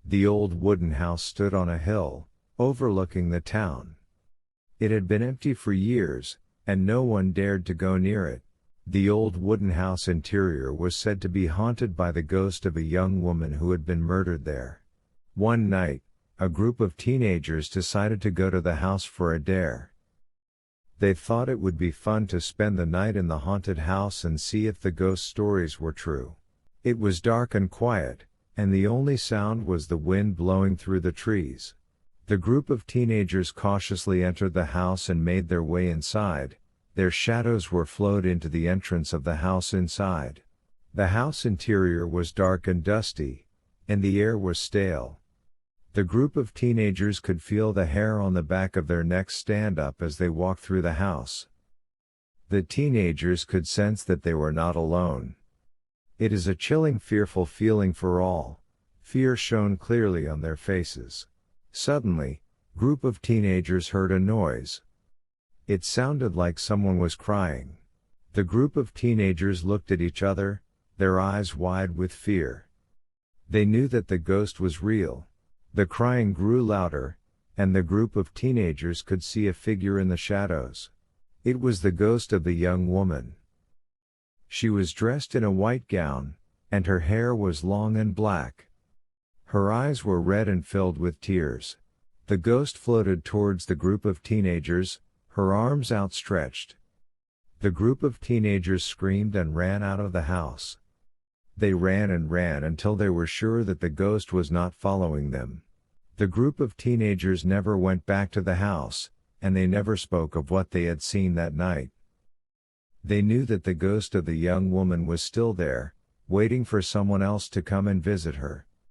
The old wooden house stood on a hill, overlooking the town. It had been empty for years, and no one dared to go near it. The old wooden house interior was said to be haunted by the ghost of a young woman who had been murdered there. One night, a group of teenagers decided to go to the house for a dare. They thought it would be fun to spend the night in the haunted house and see if the ghost stories were true. It was dark and quiet, and the only sound was the wind blowing through the trees. The group of teenagers cautiously entered the house and made their way inside. Their shadows were flowed into the entrance of the house inside. The house interior was dark and dusty, and the air was stale. The group of teenagers could feel the hair on the back of their necks stand up as they walked through the house. The teenagers could sense that they were not alone. It is a chilling, fearful feeling for all. Fear shone clearly on their faces. Suddenly, group of teenagers heard a noise. It sounded like someone was crying. The group of teenagers looked at each other, their eyes wide with fear. They knew that the ghost was real. The crying grew louder, and the group of teenagers could see a figure in the shadows. It was the ghost of the young woman. She was dressed in a white gown, and her hair was long and black. Her eyes were red and filled with tears. The ghost floated towards the group of teenagers, her arms outstretched. The group of teenagers screamed and ran out of the house. They ran and ran until they were sure that the ghost was not following them. The group of teenagers never went back to the house, and they never spoke of what they had seen that night. They knew that the ghost of the young woman was still there, waiting for someone else to come and visit her.